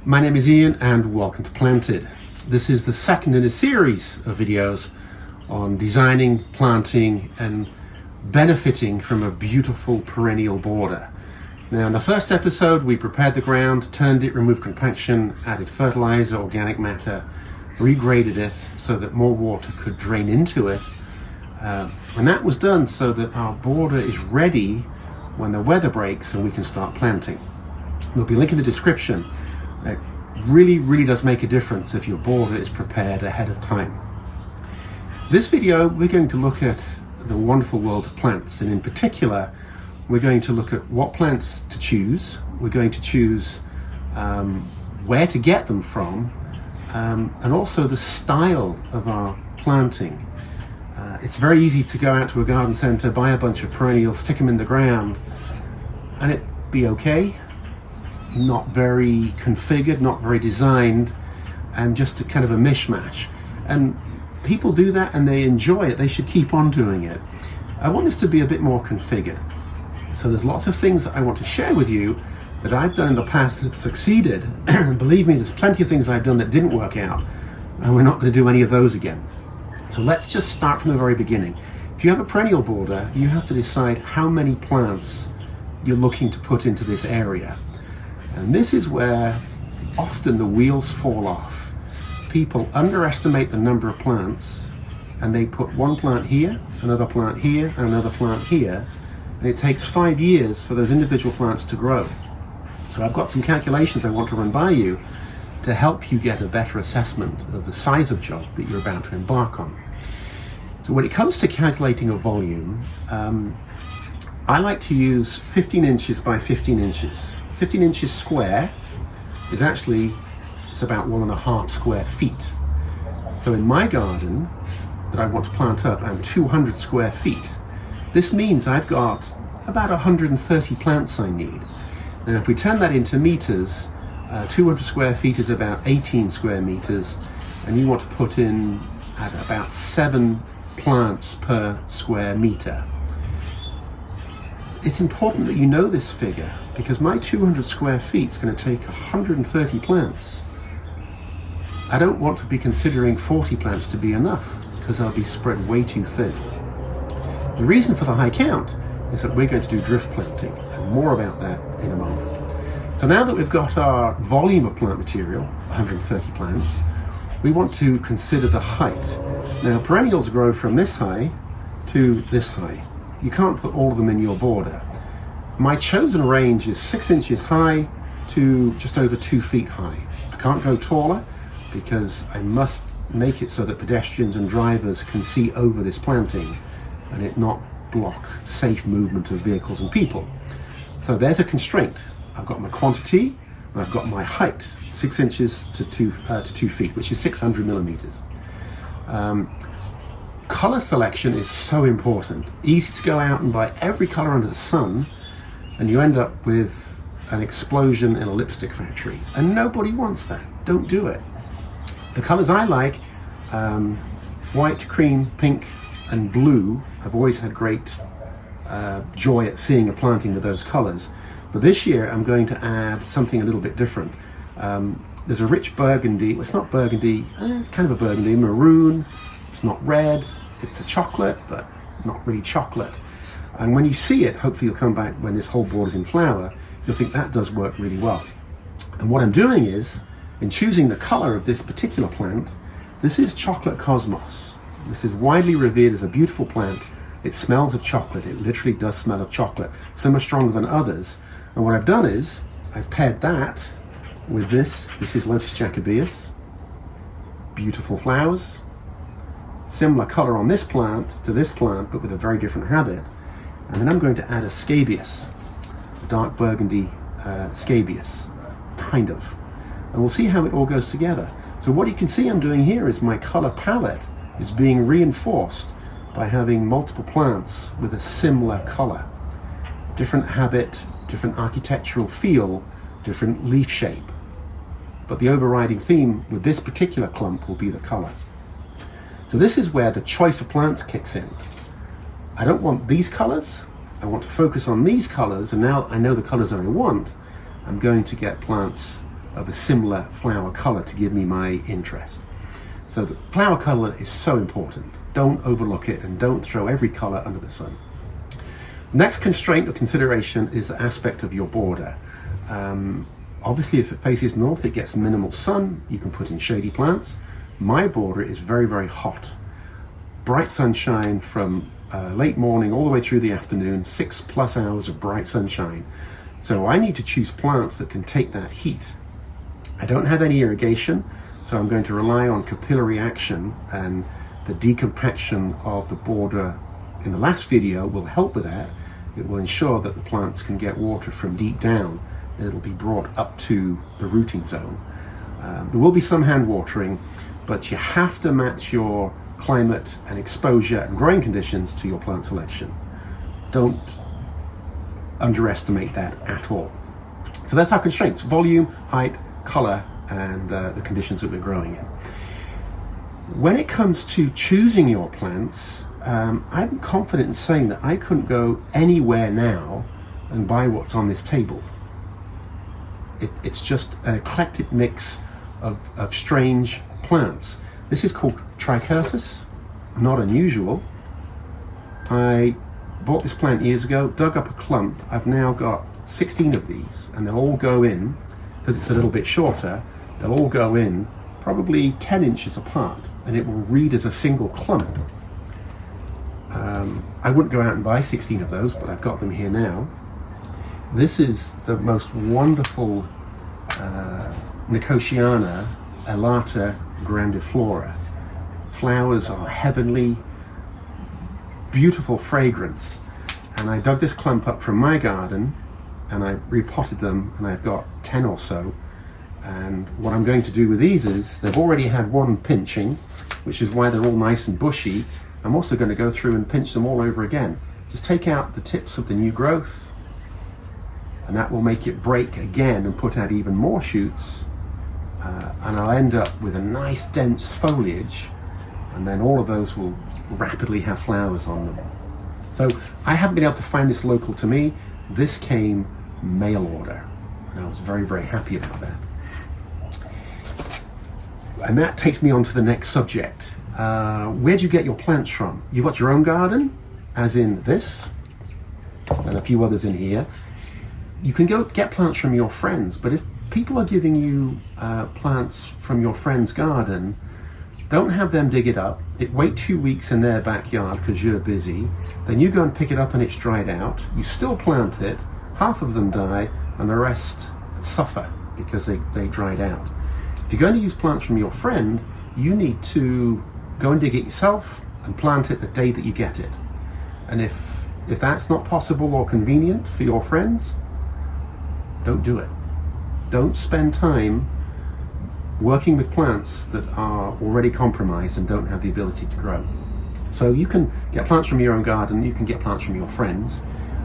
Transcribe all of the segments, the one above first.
My name is Ian and welcome to Planted. This is the second in a series of videos on designing, planting and benefiting from a beautiful perennial border. Now in the first episode we prepared the ground, turned it, removed compaction, added fertilizer, organic matter, regraded it so that more water could drain into it. And that was done so that our border is ready when the weather breaks and we can start planting. There'll be a link in the description. It really does make a difference if your border is prepared ahead of time. This video we're going to look at the wonderful world of plants, and in particular we're going to look at what plants to choose. We're going to choose where to get them from, and also the style of our planting. It's very easy to go out to a garden centre, buy a bunch of perennials, stick them in the ground, and it'd be okay. Not very configured, not very designed, and just a kind of a mishmash. And people do that and they enjoy it. They should keep on doing it. I want this to be a bit more configured. So there's lots of things that I want to share with you that I've done in the past that have succeeded. And believe me, there's plenty of things I've done that didn't work out, and we're not going to do any of those again. So let's just start from the very beginning. If you have a perennial border, you have to decide how many plants you're looking to put into this area. And this is where often the wheels fall off. People underestimate the number of plants and they put one plant here, another plant here, and another plant here. And it takes 5 years for those individual plants to grow. So I've got some calculations I want to run by you to help you get a better assessment of the size of job that you're about to embark on. So when it comes to calculating a volume, I like to use 15 inches by 15 inches. 15 inches square is actually, it's about 1.5 square feet. So in my garden that I want to plant up, I'm 200 square feet. This means I've got about 130 plants I need. Now if we turn that into meters, 200 square feet is about 18 square meters, and you want to put in at about 7 plants per square meter. It's important that you know this figure, because my 200 square feet is going to take 130 plants. I don't want to be considering 40 plants to be enough, because they'll be spread way too thin. The reason for the high count is that we're going to do drift planting, and more about that in a moment. So now that we've got our volume of plant material, 130 plants, we want to consider the height. Now perennials grow from this high to this high. You can't put all of them in your border. My chosen range is 6 inches high to just over 2 feet high. I can't go taller because I must make it so that pedestrians and drivers can see over this planting and it not block safe movement of vehicles and people. So there's a constraint. I've got my quantity and I've got my height, 6 inches to 2 feet, which is 600 millimeters. Color selection is so important. Easy to go out and buy every color under the sun and you end up with an explosion in a lipstick factory, and nobody wants that. Don't do it. The colors I like, white, cream, pink and blue. I've always had great joy at seeing a planting with those colors, but this year I'm going to add something a little bit different. There's a rich burgundy. Well, it's not burgundy, it's kind of a burgundy, maroon. It's not red, it's a chocolate, but not really chocolate. And when you see it, hopefully you'll come back when this whole board is in flower, you'll think that does work really well. And what I'm doing is, in choosing the color of this particular plant, this is chocolate cosmos. This is widely revered as a beautiful plant. It smells of chocolate, it literally does smell of chocolate, so much stronger than others. And what I've done is, I've paired that with this. This is Lotus Jacobaeus, beautiful flowers. Similar color on this plant to this plant, but with a very different habit. And then I'm going to add a scabious, a dark burgundy scabious, kind of. And we'll see how it all goes together. So what you can see I'm doing here is my color palette is being reinforced by having multiple plants with a similar color. Different habit, different architectural feel, different leaf shape. But the overriding theme with this particular clump will be the color. So this is where the choice of plants kicks in. I don't want these colors, I want to focus on these colors, and now I know the colors that I want, I'm going to get plants of a similar flower color to give me my interest. So the flower color is so important. Don't overlook it and don't throw every color under the sun. Next constraint or consideration is the aspect of your border. Obviously, if it faces north, it gets minimal sun. You can put in shady plants. My border is very, very hot. Bright sunshine from late morning all the way through the afternoon, 6+ hours of bright sunshine. So I need to choose plants that can take that heat. I don't have any irrigation, so I'm going to rely on capillary action, and the decompaction of the border in the last video will help with that. It will ensure that the plants can get water from deep down, and it'll be brought up to the rooting zone. There will be some hand watering, but you have to match your climate and exposure and growing conditions to your plant selection. Don't underestimate that at all. So that's our constraints: volume, height, color, and the conditions that we're growing in. When it comes to choosing your plants, I'm confident in saying that I couldn't go anywhere now and buy what's on this table. It's just an eclectic mix of strange plants. This is called Trichotis, not unusual. I bought this plant years ago, dug up a clump. I've now got 16 of these, and they'll all go in, because it's a little bit shorter, they'll all go in probably 10 inches apart, and it will read as a single clump. I wouldn't go out and buy 16 of those, but I've got them here now. This is the most wonderful Nicotiana elata grandiflora. Flowers are heavenly, beautiful fragrance. And I dug this clump up from my garden and I repotted them, and I've got 10 or so. And what I'm going to do with these is, they've already had one pinching, which is why they're all nice and bushy. I'm also going to go through and pinch them all over again. Just take out the tips of the new growth, and that will make it break again and put out even more shoots. And I'll end up with a nice dense foliage, and then all of those will rapidly have flowers on them. So I haven't been able to find this local to me. This came mail order, and I was very, very happy about that. And that takes me on to the next subject. Where do you get your plants from? You've got your own garden, as in this, and a few others in here. You can go get plants from your friends, but if people are giving you plants from your friend's garden, don't have them dig it up. Wait 2 weeks in their backyard because you're busy. Then you go and pick it up and it's dried out. You still plant it, half of them die, and the rest suffer because they dried out. If you're going to use plants from your friend, you need to go and dig it yourself and plant it the day that you get it. And if that's not possible or convenient for your friends, don't do it. Don't spend time working with plants that are already compromised and don't have the ability to grow. So you can get plants from your own garden, you can get plants from your friends.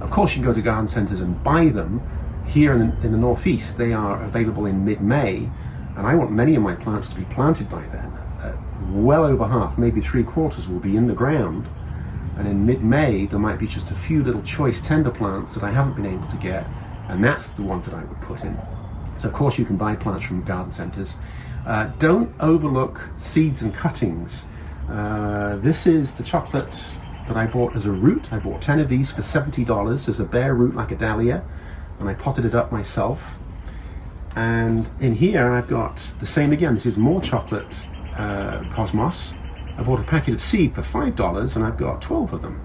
Of course, you can go to garden centres and buy them. Here in the Northeast, they are available in mid-May, and I want many of my plants to be planted by then. Well over half, maybe 3/4 will be in the ground, and in mid-May there might be just a few little choice tender plants that I haven't been able to get, and that's the ones that I would put in. So of course you can buy plants from garden centres. Don't overlook seeds and cuttings. This is the chocolate that I bought as a root. I bought 10 of these for $70 as a bare root like a dahlia, and I potted it up myself. And in here I've got the same again. This is more chocolate cosmos. I bought a packet of seed for $5 and I've got 12 of them.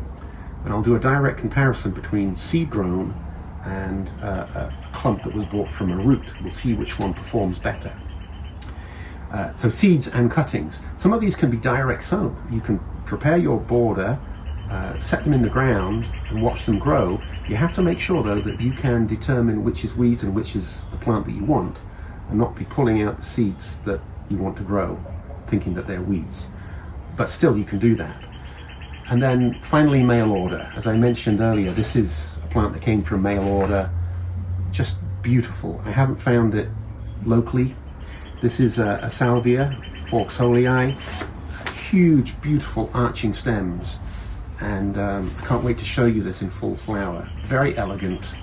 And I'll do a direct comparison between seed grown and a clump that was bought from a root. We'll see which one performs better. So seeds and cuttings. Some of these can be direct sown. You can prepare your border, set them in the ground and watch them grow. You have to make sure though that you can determine which is weeds and which is the plant that you want, and not be pulling out the seeds that you want to grow thinking that they're weeds. But still you can do that. And then finally, mail order. As I mentioned earlier, this is a plant that came from mail order. Just beautiful. I haven't found it locally. This is a salvia, Forxolii. Huge, beautiful arching stems. And I can't wait to show you this in full flower. Very elegant,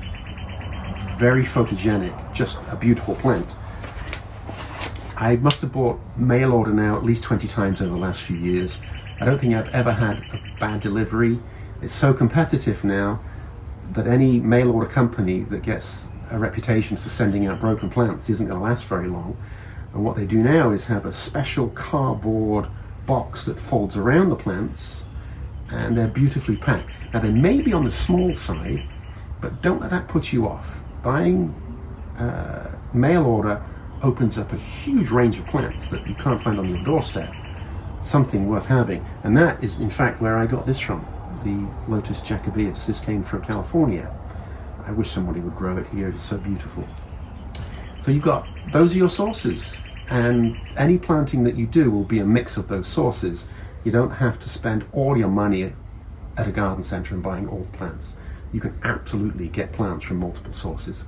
very photogenic, just a beautiful plant. I must have bought mail order now at least 20 times over the last few years. I don't think I've ever had a bad delivery. It's so competitive now that any mail order company that gets a reputation for sending out broken plants isn't going to last very long. And what they do now is have a special cardboard box that folds around the plants, and they're beautifully packed. Now they may be on the small side, but don't let that put you off. Buying mail order opens up a huge range of plants that you can't find on your doorstep. Something worth having. And that is in fact where I got this from, the Lotus jacobaeus. This came from California. I wish somebody would grow it here. It's so beautiful. So you've got, those are your sources, and any planting that you do will be a mix of those sources. You don't have to spend all your money at a garden centre and buying all the plants. You can absolutely get plants from multiple sources.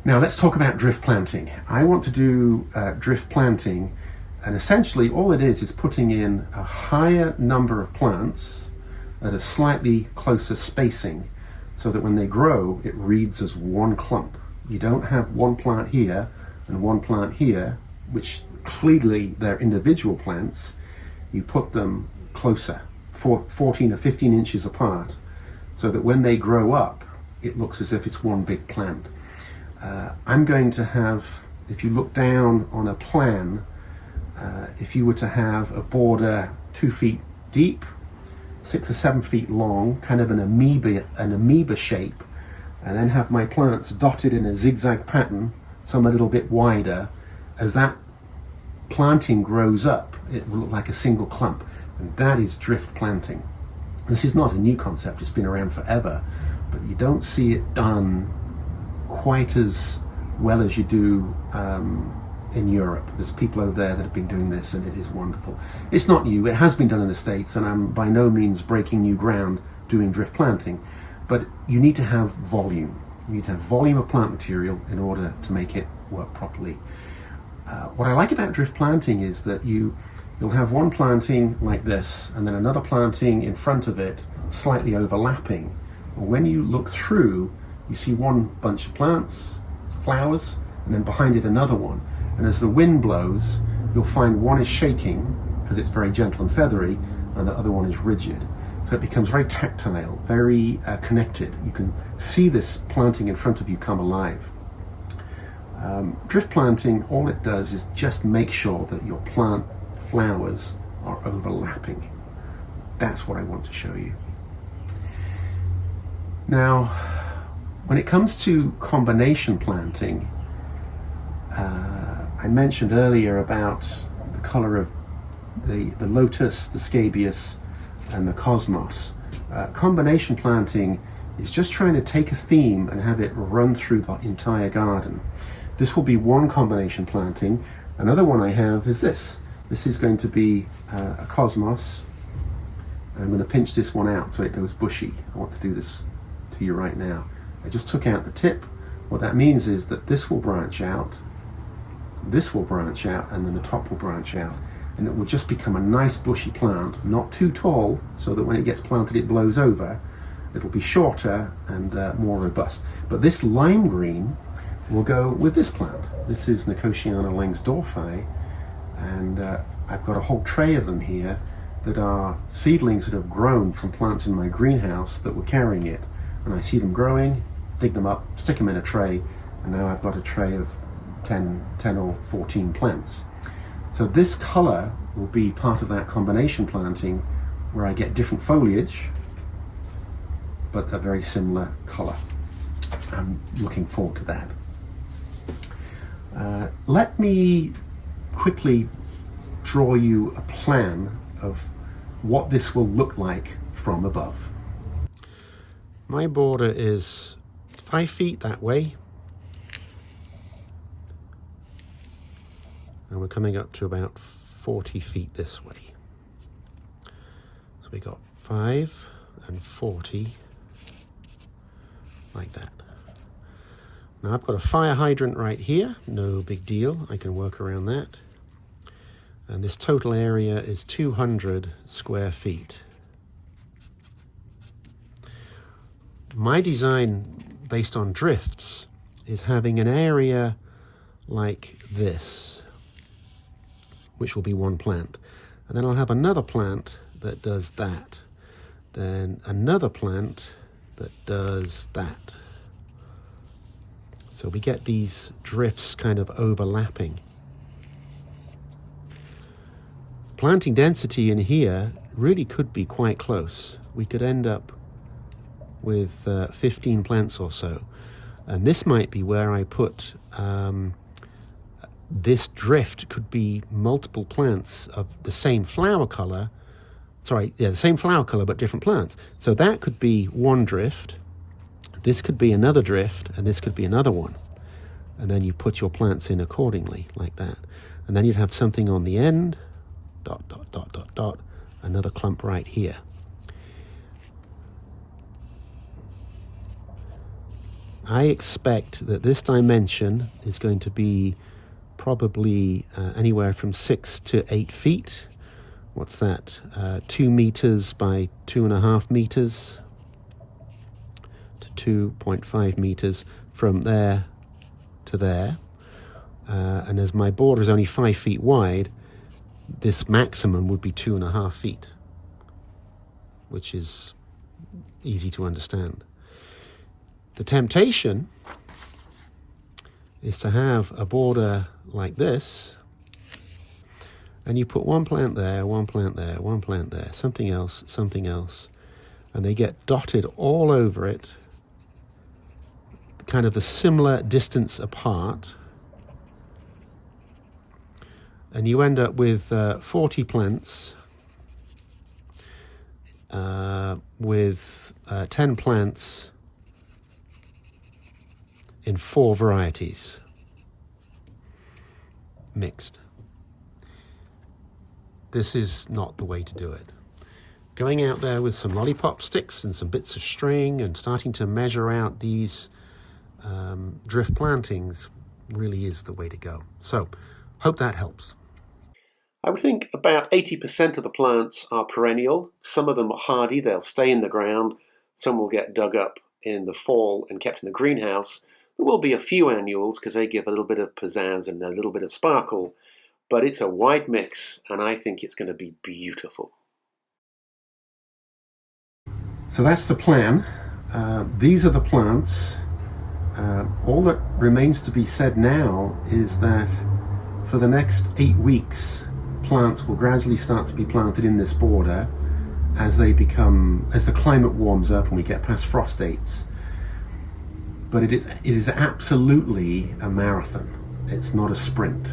Now let's talk about drift planting. I want to do drift planting, and essentially all it is putting in a higher number of plants at a slightly closer spacing, so that when they grow it reads as one clump. You don't have one plant here and one plant here, which clearly they're individual plants. You put them closer, 14 or 15 inches apart, so that when they grow up it looks as if it's one big plant. I'm going to have, if you look down on a plan, if you were to have a border 2 feet deep, 6 or 7 feet long, kind of an amoeba shape, and then have my plants dotted in a zigzag pattern, some a little bit wider, as that planting grows up, it will look like a single clump, and that is drift planting. This is not a new concept, it's been around forever, but you don't see it done quite as well as you do in Europe. There's people over there that have been doing this, and it is wonderful. It's not new, it has been done in the States, and I'm by no means breaking new ground doing drift planting, but you need to have volume. You need to have volume of plant material in order to make it work properly. What I like about drift planting is that you'll have one planting like this, and then another planting in front of it, slightly overlapping. When you look through, you see one bunch of plants, flowers, and then behind it another one. And as the wind blows, you'll find one is shaking because it's very gentle and feathery, and the other one is rigid. So it becomes very tactile, very connected. You can see this planting in front of you come alive. Drift planting, all it does is just make sure that your plant flowers are overlapping. That's what I want to show you. Now, when it comes to combination planting, I mentioned earlier about the color of the lotus, the scabious, and the cosmos. Combination planting is just trying to take a theme and have it run through the entire garden. This will be one combination planting. Another one I have is this. This is going to be a cosmos. I'm going to pinch this one out so it goes bushy. I want to do this to you right now. I just took out the tip. What that means is that this will branch out, this will branch out, and then the top will branch out. And it will just become a nice bushy plant, not too tall, so that when it gets planted it blows over. It'll be shorter and more robust. But this lime green will go with this plant. This is Nicotiana Langsdorffii, and I've got a whole tray of them here that are seedlings that have grown from plants in my greenhouse that were carrying it. And I see them growing, dig them up, stick them in a tray, and now I've got a tray of 10 or 14 plants. So this color will be part of that combination planting where I get different foliage, but a very similar color. I'm looking forward to that. Let me quickly draw you a plan of what this will look like from above. My border is 5 feet that way, and we're coming up to about 40 feet this way. So we got 5 and 40, like that. Now I've got a fire hydrant right here, no big deal, I can work around that. And this total area is 200 square feet. My design based on drifts is having an area like this, which will be one plant. And then I'll have another plant that does that. Then another plant that does that. So we get these drifts kind of overlapping. Planting density in here really could be quite close. We could end up with 15 plants or so. And this might be where I put this drift could be multiple plants of the same flower color. Sorry, yeah, the same flower color but different plants. So that could be one drift. This could be another drift, and this could be another one. And then you put your plants in accordingly, like that. And then you'd have something on the end, dot, dot, dot, dot, dot, another clump right here. I expect that this dimension is going to be probably anywhere from 6 to 8 feet. What's that? 2 meters by 2.5 meters to 2.5 meters from there to there. And as my border is only 5 feet wide, this maximum would be 2.5 feet, which is easy to understand. The temptation is to have a border like this, and you put one plant there, one plant there, one plant there, something else, and they get dotted all over it, kind of the similar distance apart, and you end up with 40 plants with 10 plants in 4 varieties mixed. This is not the way to do it. Going out there with some lollipop sticks and some bits of string and starting to measure out these drift plantings really is the way to go. So, hope that helps. I would think about 80% of the plants are perennial. Some of them are hardy, they'll stay in the ground. Some will get dug up in the fall and kept in the greenhouse. There will be a few annuals because they give a little bit of pizzazz and a little bit of sparkle, but it's a wide mix and I think it's going to be beautiful. So that's the plan. These are the plants. All that remains to be said now is that for the next 8 weeks, plants will gradually start to be planted in this border as the climate warms up and we get past frost dates. But it is absolutely a marathon. It's not a sprint.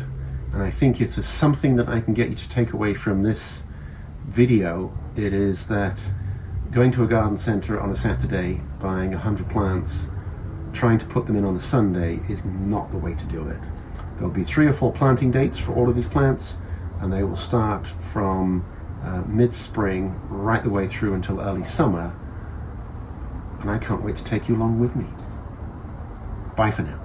And I think if there's something that I can get you to take away from this video, it is that going to a garden centre on a Saturday, buying 100 plants, trying to put them in on a Sunday is not the way to do it. There'll be 3 or 4 planting dates for all of these plants, and they will start from mid-spring right the way through until early summer. And I can't wait to take you along with me. Bye for now.